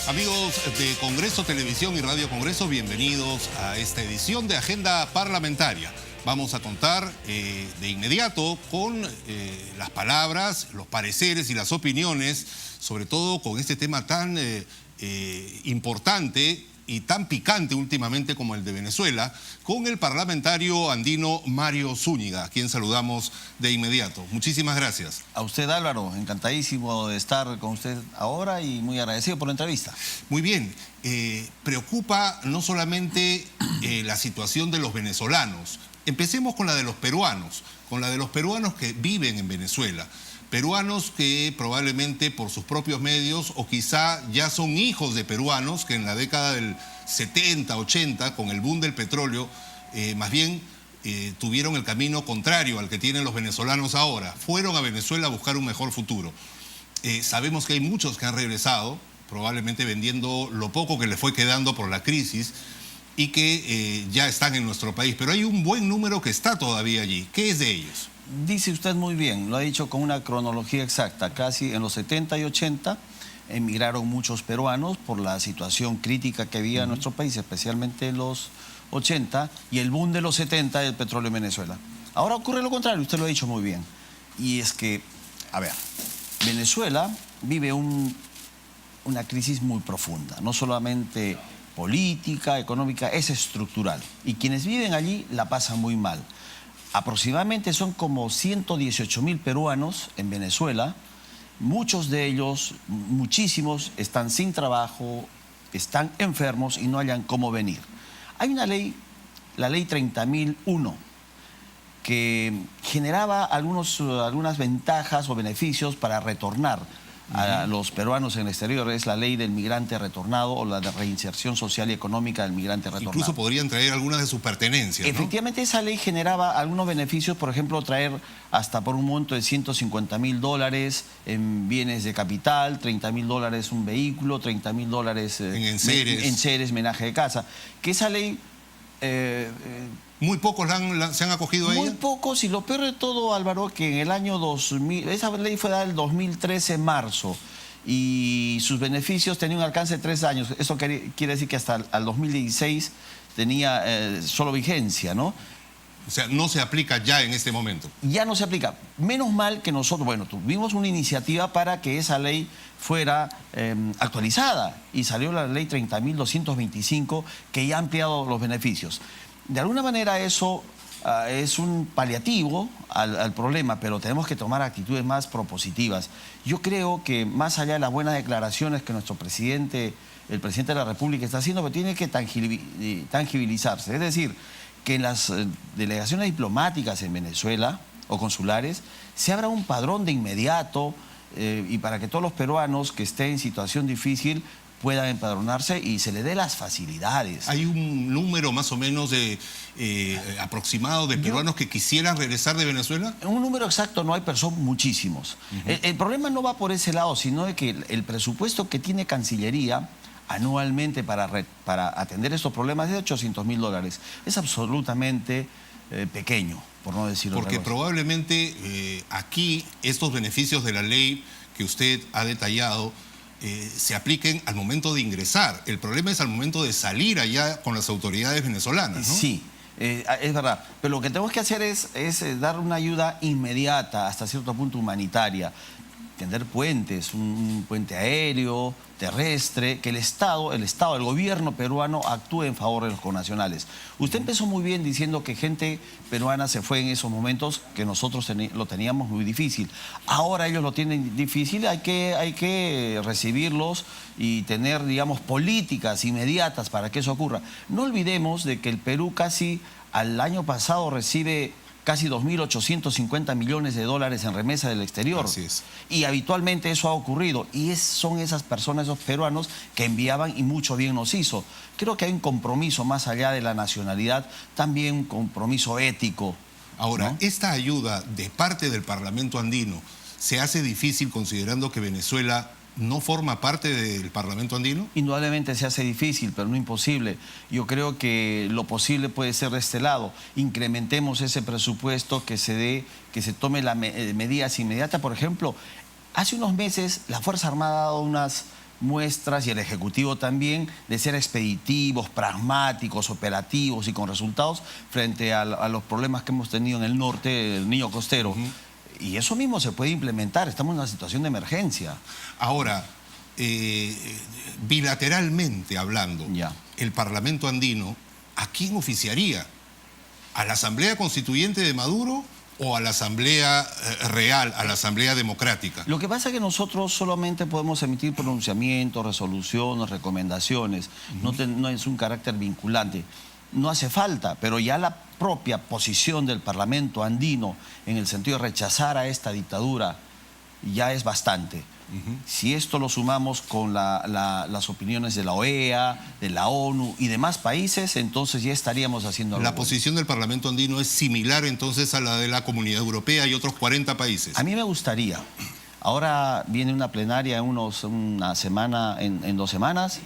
Amigos de Congreso Televisión y Radio Congreso, bienvenidos a esta edición de Agenda Parlamentaria. Vamos a contar de inmediato con las palabras, los pareceres y las opiniones, sobre todo con este tema tan importante y tan picante últimamente como el de Venezuela, con el parlamentario andino Mario Zúñiga, a quien saludamos de inmediato. Muchísimas gracias. A usted, Álvaro, encantadísimo de estar con usted ahora y muy agradecido por la entrevista. Muy bien, preocupa no solamente la situación de los venezolanos. Empecemos con la de los peruanos, que viven en Venezuela. Peruanos que probablemente por sus propios medios o quizá ya son hijos de peruanos que en la década del 70, 80, con el boom del petróleo, más bien tuvieron el camino contrario al que tienen los venezolanos ahora. Fueron a Venezuela a buscar un mejor futuro. Sabemos que hay muchos que han regresado, probablemente vendiendo lo poco que les fue quedando por la crisis y que ya están en nuestro país. Pero hay un buen número que está todavía allí. ¿Qué es de ellos? Dice usted muy bien, lo ha dicho con una cronología exacta. Casi en los 70 y 80 emigraron muchos peruanos por la situación crítica que había en nuestro país, especialmente en los 80 y el boom de los 70 del petróleo en Venezuela. Ahora ocurre lo contrario, usted lo ha dicho muy bien. Y es que, a ver, Venezuela vive una crisis muy profunda, no solamente política, económica, es estructural. Y quienes viven allí la pasan muy mal. Aproximadamente son como 118.000 peruanos en Venezuela. Muchos de ellos, muchísimos, están sin trabajo, están enfermos y no hallan cómo venir. Hay una ley, la ley 30.001, que generaba algunas ventajas o beneficios para retornar a los peruanos en el exterior. Es la ley del migrante retornado o la de reinserción social y económica del migrante retornado. Incluso podrían traer algunas de sus pertenencias, ¿no? Efectivamente, esa ley generaba algunos beneficios, por ejemplo, traer hasta por un monto de $150.000 en bienes de capital, $30.000 un vehículo, $30.000 en enseres, menaje de casa. Que esa ley... muy pocos se han acogido a ella. Muy pocos, y lo peor de todo, Álvaro, que en el año 2000, esa ley fue dada el 2013 en marzo, y sus beneficios tenían un alcance de 3 años. Eso quiere decir que hasta el 2016 tenía solo vigencia, ¿no? O sea, no se aplica ya en este momento. Ya no se aplica. Menos mal que nosotros, bueno, tuvimos una iniciativa para que esa ley fuera actualizada, y salió la ley 30.225, que ya ha ampliado los beneficios. De alguna manera eso es un paliativo al problema, pero tenemos que tomar actitudes más propositivas. Yo creo que más allá de las buenas declaraciones que nuestro presidente, el presidente de la República está haciendo, pero tiene que tangibilizarse. Es decir, que en las delegaciones diplomáticas en Venezuela o consulares se abra un padrón de inmediato y para que todos los peruanos que estén en situación difícil puedan empadronarse y se les dé las facilidades. ¿Hay un número más o menos aproximado de peruanos que quisieran regresar de Venezuela? Un número exacto no hay, pero son muchísimos. El problema no va por ese lado, sino de que el presupuesto que tiene Cancillería anualmente para atender estos problemas es de $800.000. Es absolutamente pequeño, por no decirlo. Porque probablemente aquí estos beneficios de la ley que usted ha detallado se apliquen al momento de ingresar. El problema es al momento de salir allá con las autoridades venezolanas, ¿no? Sí, es verdad. Pero lo que tenemos que hacer es dar una ayuda inmediata, hasta cierto punto humanitaria. Tender puentes, un puente aéreo, terrestre, que el gobierno peruano actúe en favor de los connacionales. Usted empezó muy bien diciendo que gente peruana se fue en esos momentos que nosotros lo teníamos muy difícil. Ahora ellos lo tienen difícil, hay que recibirlos y tener, digamos, políticas inmediatas para que eso ocurra. No olvidemos de que el Perú casi al año pasado recibe casi 2.850 millones de dólares en remesa del exterior. Así es. Y habitualmente eso ha ocurrido. Y son esas personas, esos peruanos, que enviaban y mucho bien nos hizo. Creo que hay un compromiso más allá de la nacionalidad, también un compromiso ético. Ahora, ¿no? Esta ayuda de parte del Parlamento andino se hace difícil considerando que Venezuela no forma parte del Parlamento andino? Indudablemente se hace difícil, pero no imposible. Yo creo que lo posible puede ser de este lado. Incrementemos ese presupuesto, que se tome las medidas inmediatas. Por ejemplo, hace unos meses la Fuerza Armada ha dado muestras, y el Ejecutivo también, de ser expeditivos, pragmáticos, operativos y con resultados frente a los problemas que hemos tenido en el norte, el Niño Costero. Y eso mismo se puede implementar, estamos en una situación de emergencia. Ahora, bilateralmente hablando, Ya. el Parlamento andino, ¿a quién oficiaría? ¿A la Asamblea Constituyente de Maduro o a la Asamblea Real, a la Asamblea Democrática? Lo que pasa es que nosotros solamente podemos emitir pronunciamientos, resoluciones, recomendaciones. No es un carácter vinculante. No hace falta, pero ya la propia posición del Parlamento andino en el sentido de rechazar a esta dictadura ya es bastante. Si esto lo sumamos con las opiniones de la OEA, de la ONU y demás países, entonces ya estaríamos haciendo algo. La bueno. posición del Parlamento andino es similar entonces a la de la Comunidad Europea y otros 40 países. A mí me gustaría. Ahora viene una plenaria en una semana, en 2 semanas,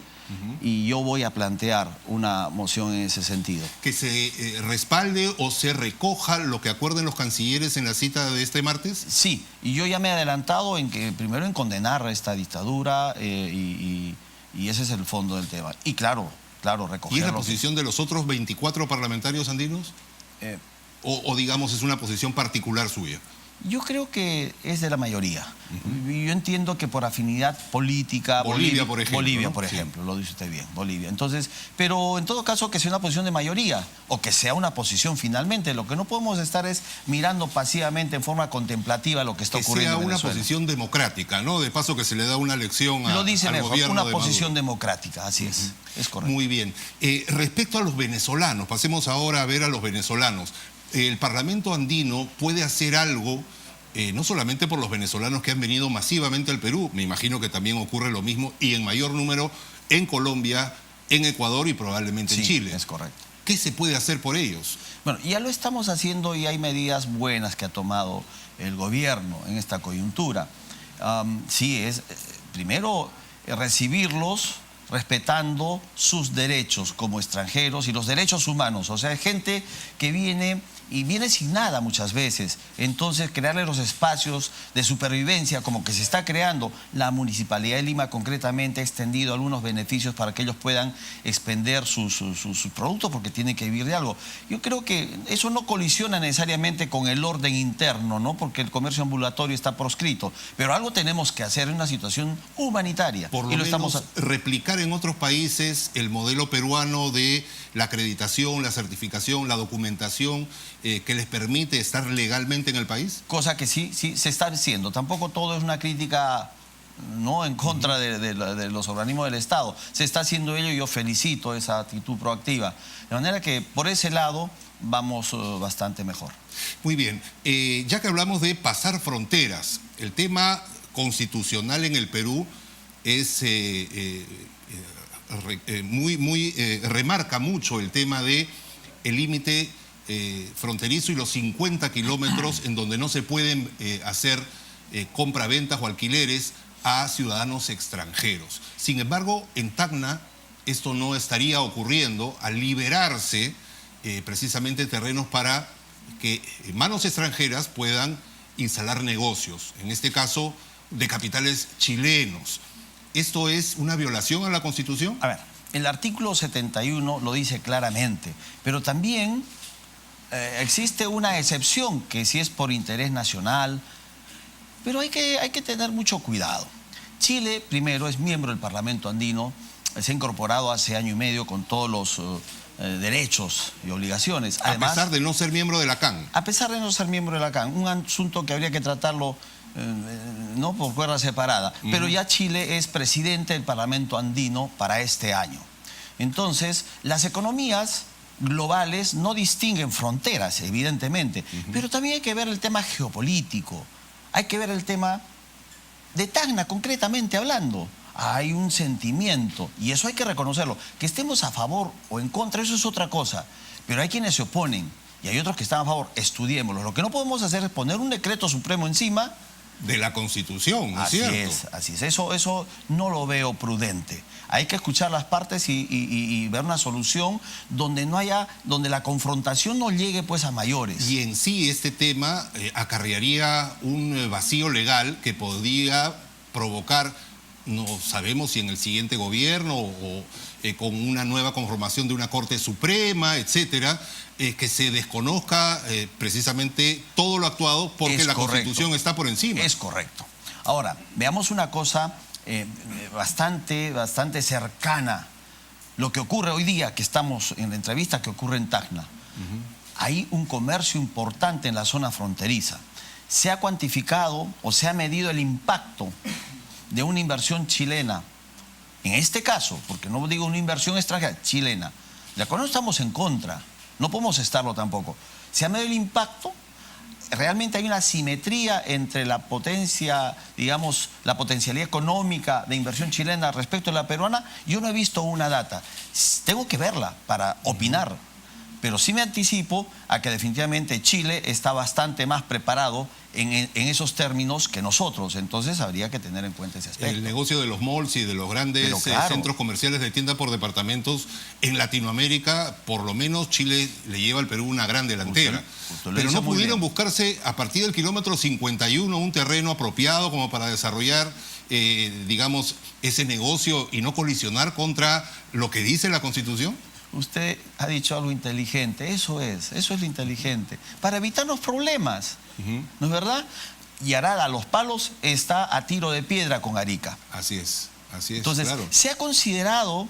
y yo voy a plantear una moción en ese sentido. ¿Que se respalde o se recoja lo que acuerden los cancilleres en la cita de este martes? Sí, y yo ya me he adelantado primero en condenar a esta dictadura y ese es el fondo del tema. Y claro, recoger... ¿Y es la posición de los otros 24 parlamentarios andinos? ¿O digamos es una posición particular suya? Yo creo que es de la mayoría. Yo entiendo que por afinidad política... Bolivia, por ejemplo. Bolivia, ¿no? por Sí. ejemplo, lo dice usted bien, Bolivia. Entonces, pero en todo caso que sea una posición de mayoría o que sea una posición finalmente. Lo que no podemos estar es mirando pasivamente en forma contemplativa lo que está ocurriendo en Venezuela. Que sea una Venezuela. posición democrática, ¿no? De paso que se le da una lección Lo dice al mejor, gobierno una de posición Maduro. democrática, así es correcto. Muy bien. Respecto a los venezolanos, pasemos ahora a ver a los venezolanos. El Parlamento andino puede hacer algo, no solamente por los venezolanos que han venido masivamente al Perú, me imagino que también ocurre lo mismo y en mayor número en Colombia, en Ecuador y probablemente en Sí, Chile. es correcto. ¿Qué se puede hacer por ellos? Bueno, ya lo estamos haciendo y hay medidas buenas que ha tomado el gobierno en esta coyuntura. Primero, recibirlos respetando sus derechos como extranjeros y los derechos humanos. O sea, gente que viene y viene sin nada muchas veces. Entonces, crearle los espacios de supervivencia como que se está creando. La Municipalidad de Lima concretamente ha extendido algunos beneficios para que ellos puedan expender sus productos porque tienen que vivir de algo. Yo creo que eso no colisiona necesariamente con el orden interno, ¿no? Porque el comercio ambulatorio está proscrito. Pero algo tenemos que hacer en una situación humanitaria. Por lo menos replicar en otros países el modelo peruano de la acreditación, la certificación, la documentación que les permite estar legalmente en el país. Cosa que sí se está haciendo. Tampoco todo es una crítica, ¿no?, en contra de los organismos del Estado. Se está haciendo ello y yo felicito esa actitud proactiva. De manera que por ese lado vamos bastante mejor. Muy bien. Ya que hablamos de pasar fronteras, el tema constitucional en el Perú es remarca mucho el tema de el límite fronterizo y los 50 kilómetros en donde no se pueden hacer compraventas o alquileres a ciudadanos extranjeros. Sin embargo, en Tacna esto no estaría ocurriendo al liberarse precisamente terrenos para que manos extranjeras puedan instalar negocios, en este caso de capitales chilenos. ¿Esto es una violación a la Constitución? A ver, el artículo 71 lo dice claramente, pero también existe una excepción que si es por interés nacional, pero hay que tener mucho cuidado. Chile, primero, es miembro del Parlamento andino, se ha incorporado hace año y medio con todos los derechos y obligaciones. Además, a pesar de no ser miembro de la CAN. A pesar de no ser miembro de la CAN, un asunto que habría que tratarlo no por cuerda separada, pero ya Chile es presidente del Parlamento andino para este año. Entonces, las economías globales no distinguen fronteras, evidentemente, pero también hay que ver el tema geopolítico, hay que ver el tema de Tacna, concretamente hablando. Hay un sentimiento, y eso hay que reconocerlo. Que estemos a favor o en contra, eso es otra cosa, pero hay quienes se oponen y hay otros que están a favor. Estudiémoslo. Lo que no podemos hacer es poner un decreto supremo encima de la Constitución, ¿no es cierto? Así es. Eso no lo veo prudente. Hay que escuchar las partes y ver una solución donde donde la confrontación no llegue pues a mayores. Y en sí este tema acarrearía un vacío legal que podría provocar no sabemos si en el siguiente gobierno o con una nueva conformación de una Corte Suprema, etcétera, que se desconozca precisamente todo lo actuado porque la Constitución está por encima. Es correcto. Ahora, veamos una cosa bastante cercana. Lo que ocurre hoy día, que estamos en la entrevista que ocurre en Tacna. Hay un comercio importante en la zona fronteriza. Se ha cuantificado o se ha medido el impacto de una inversión chilena, en este caso, porque no digo una inversión extranjera, chilena, de la cual no estamos en contra, no podemos estarlo tampoco. Se ha medido el impacto, realmente hay una simetría entre la potencia, digamos, la potencialidad económica de inversión chilena respecto a la peruana. Yo no he visto una data, tengo que verla para opinar, pero sí me anticipo a que definitivamente Chile está bastante más preparado en esos términos que nosotros, entonces habría que tener en cuenta ese aspecto. El negocio de los malls y de los grandes centros comerciales de tienda por departamentos en Latinoamérica, por lo menos Chile le lleva al Perú una gran delantera. Pero no pudieron buscarse a partir del kilómetro 51 un terreno apropiado como para desarrollar, digamos, ese negocio y no colisionar contra lo que dice la Constitución. Usted ha dicho algo inteligente, eso es lo inteligente, para evitarnos problemas, ¿no es verdad? Y Arada, Los Palos, está a tiro de piedra con Arica. Así es, entonces, claro. Se ha considerado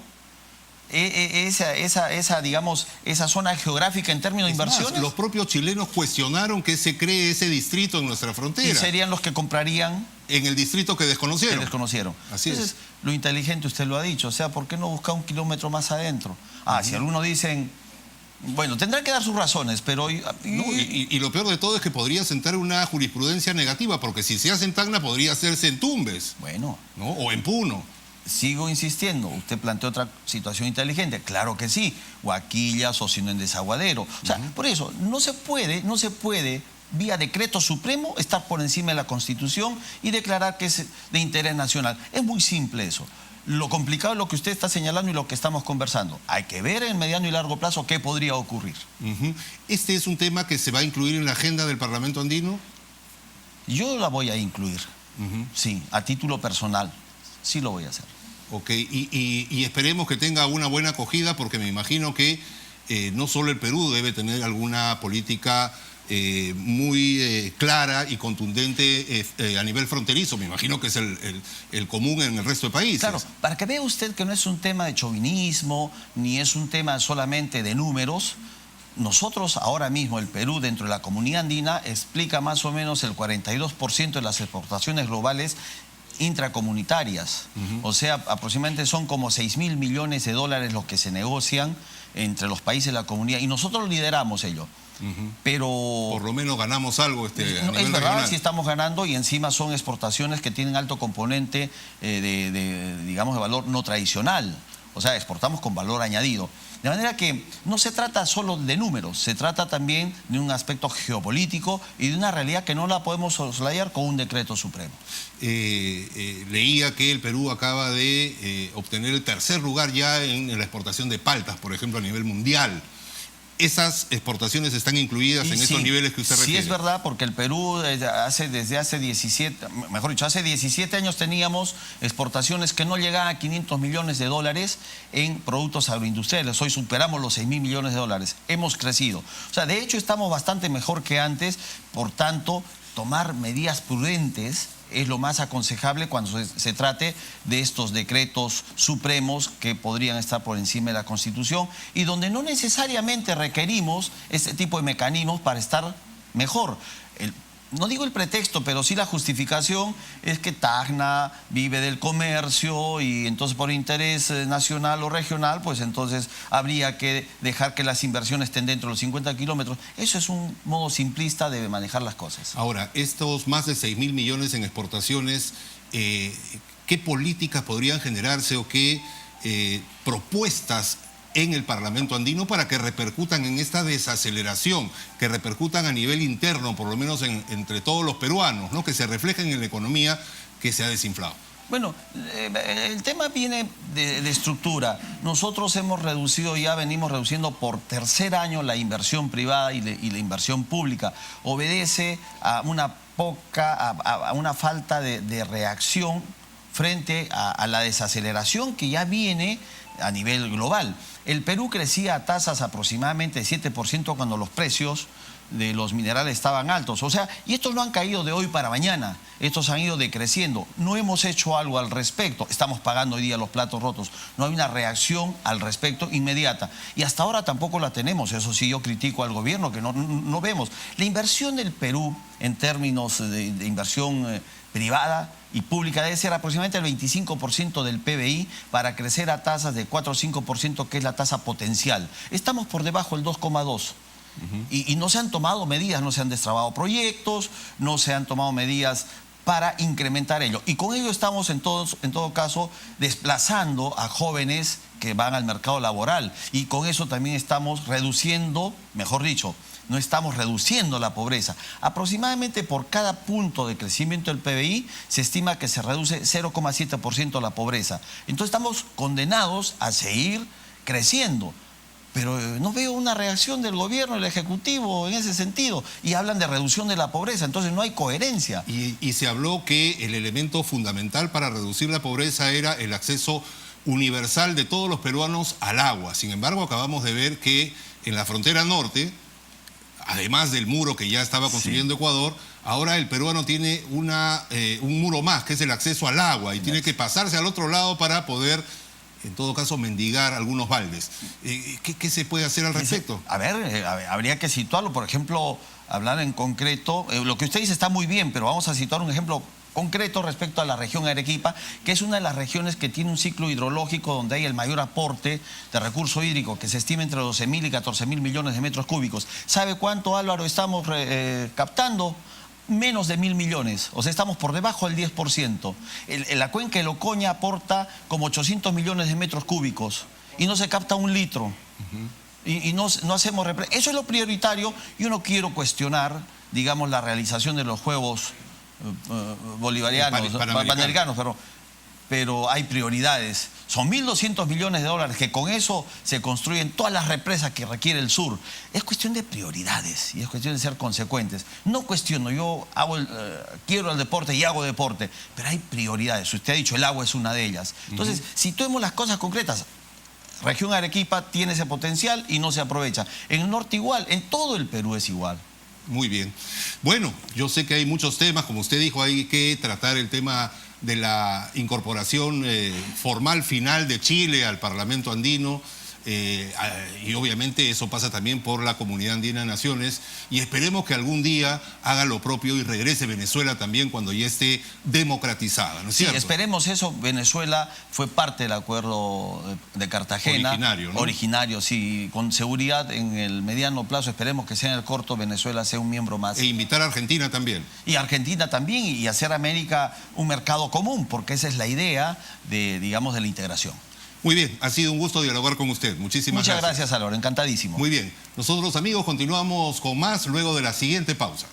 digamos, esa zona geográfica en términos de inversiones. Los propios chilenos cuestionaron que se cree ese distrito en nuestra frontera. Y serían los que comprarían en el distrito que desconocieron. Así Entonces, es. Lo inteligente usted lo ha dicho, o sea, ¿por qué no buscar un kilómetro más adentro? Si algunos dicen, bueno, tendrán que dar sus razones, pero... Y lo peor de todo es que podría sentar una jurisprudencia negativa, porque si se hace en Tacna podría hacerse en Tumbes. Bueno. ¿No? O en Puno. Sigo insistiendo, usted planteó otra situación inteligente, claro que sí, Huaquillas o si no en Desaguadero. O sea, por eso, no se puede, vía decreto supremo, estar por encima de la Constitución y declarar que es de interés nacional. Es muy simple eso. Lo complicado es lo que usted está señalando y lo que estamos conversando. Hay que ver en mediano y largo plazo qué podría ocurrir. ¿Este es un tema que se va a incluir en la agenda del Parlamento andino? Yo la voy a incluir, sí, a título personal. Sí lo voy a hacer. Ok, y esperemos que tenga una buena acogida, porque me imagino que no solo el Perú debe tener alguna política muy clara y contundente a nivel fronterizo. Me imagino que es el común en el resto de países. Claro, para que vea usted que no es un tema de chauvinismo, ni es un tema solamente de números. Nosotros ahora mismo, el Perú, dentro de la comunidad andina, explica más o menos el 42% de las exportaciones globales intracomunitarias. O sea, aproximadamente son como 6.000 millones de dólares los que se negocian entre los países de la comunidad, y nosotros lideramos ello. Pero... por lo menos ganamos algo a nivel es verdad, regional. Sí estamos ganando, y encima son exportaciones que tienen alto componente digamos, de valor no tradicional. O sea, exportamos con valor añadido. De manera que no se trata solo de números, se trata también de un aspecto geopolítico y de una realidad que no la podemos soslayar con un decreto supremo. Leía que el Perú acaba de obtener el tercer lugar ya en la exportación de paltas, por ejemplo, a nivel mundial. ¿Esas exportaciones están incluidas en esos niveles que usted refiere? Sí, es verdad, porque el Perú desde hace 17, mejor dicho, hace 17 años teníamos exportaciones que no llegaban a 500 millones de dólares en productos agroindustriales. Hoy superamos los 6.000 millones de dólares. Hemos crecido. O sea, de hecho estamos bastante mejor que antes. Por tanto, tomar medidas prudentes es lo más aconsejable cuando se trate de estos decretos supremos que podrían estar por encima de la Constitución y donde no necesariamente requerimos este tipo de mecanismos para estar mejor. No digo el pretexto, pero sí la justificación es que Tacna vive del comercio y entonces por interés nacional o regional, pues entonces habría que dejar que las inversiones estén dentro de los 50 kilómetros. Eso es un modo simplista de manejar las cosas. Ahora, estos más de 6.000 millones en exportaciones, ¿qué políticas podrían generarse o qué propuestas en el Parlamento andino para que repercutan en esta desaceleración, que repercutan a nivel interno, por lo menos entre todos los peruanos, ¿no? Que se reflejen en la economía que se ha desinflado? Bueno, el tema viene de estructura. Nosotros hemos reducido, ya venimos reduciendo por tercer año la inversión privada y la inversión pública. Obedece a una falta de reacción frente a la desaceleración que ya viene a nivel global. El Perú crecía a tasas aproximadamente de 7% cuando los precios de los minerales estaban altos. O sea, y estos no han caído de hoy para mañana, estos han ido decreciendo. No hemos hecho algo al respecto. Estamos pagando hoy día los platos rotos. No hay una reacción al respecto inmediata. Y hasta ahora tampoco la tenemos. Eso sí, yo critico al gobierno que no vemos. La inversión del Perú en términos de inversión privada y pública debe ser aproximadamente el 25% del PBI para crecer a tasas de 4 o 5%, que es la tasa potencial. Estamos por debajo del 2,2%. Y no se han tomado medidas, no se han destrabado proyectos, no se han tomado medidas para incrementar ello. Y con ello estamos en todo caso desplazando a jóvenes que van al mercado laboral. Y con eso también estamos reduciendo, mejor dicho, no estamos reduciendo la pobreza. Aproximadamente por cada punto de crecimiento del PBI se estima que se reduce 0,7% la pobreza. Entonces estamos condenados a seguir creciendo. Pero no veo una reacción del gobierno, del Ejecutivo en ese sentido. Y hablan de reducción de la pobreza, entonces no hay coherencia. Y se habló que el elemento fundamental para reducir la pobreza era el acceso universal de todos los peruanos al agua. Sin embargo, acabamos de ver que en la frontera norte, además del muro que ya estaba construyendo Ecuador, ahora el peruano tiene un muro más, que es el acceso al agua, y tiene que pasarse al otro lado para poder, en todo caso, mendigar algunos baldes. ¿Qué se puede hacer al respecto? A ver, habría que situarlo. Por ejemplo, hablar en concreto. Lo que usted dice está muy bien, pero vamos a situar un ejemplo concreto respecto a la región Arequipa, que es una de las regiones que tiene un ciclo hidrológico donde hay el mayor aporte de recurso hídrico, que se estima entre 12.000 y 14.000 millones de metros cúbicos. ¿Sabe cuánto, Álvaro, estamos captando? Menos de 1.000 millones, o sea, estamos por debajo del 10%. La cuenca del Ocoña aporta como 800 millones de metros cúbicos y no se capta un litro. Y no hacemos... Eso es lo prioritario. Yo no quiero cuestionar, digamos, la realización de los Juegos bolivarianos, panamericanos, pero hay prioridades. Son 1.200 millones de dólares que con eso se construyen todas las represas que requiere el sur. Es cuestión de prioridades y es cuestión de ser consecuentes. No cuestiono, yo quiero el deporte y hago deporte, pero hay prioridades. Usted ha dicho, el agua es una de ellas. Entonces, situemos las cosas concretas. Región Arequipa tiene ese potencial y no se aprovecha. En el norte igual, en todo el Perú es igual. Muy bien. Bueno, yo sé que hay muchos temas, como usted dijo, hay que tratar el tema de la incorporación formal final de Chile al Parlamento andino, y obviamente eso pasa también por la Comunidad Andina de Naciones, y esperemos que algún día haga lo propio y regrese Venezuela también cuando ya esté democratizada, ¿no es cierto? Sí, esperemos eso. Venezuela fue parte del acuerdo de Cartagena. Originario, ¿no? Originario, sí. Con seguridad en el mediano plazo, esperemos que sea en el corto, Venezuela sea un miembro más. E invitar a Argentina también. Y Argentina también, y hacer América un mercado común, porque esa es la idea de, digamos, de la integración. Muy bien, ha sido un gusto dialogar con usted. Muchísimas gracias. Muchas gracias, Álvaro. Encantadísimo. Muy bien. Nosotros, amigos, continuamos con más luego de la siguiente pausa.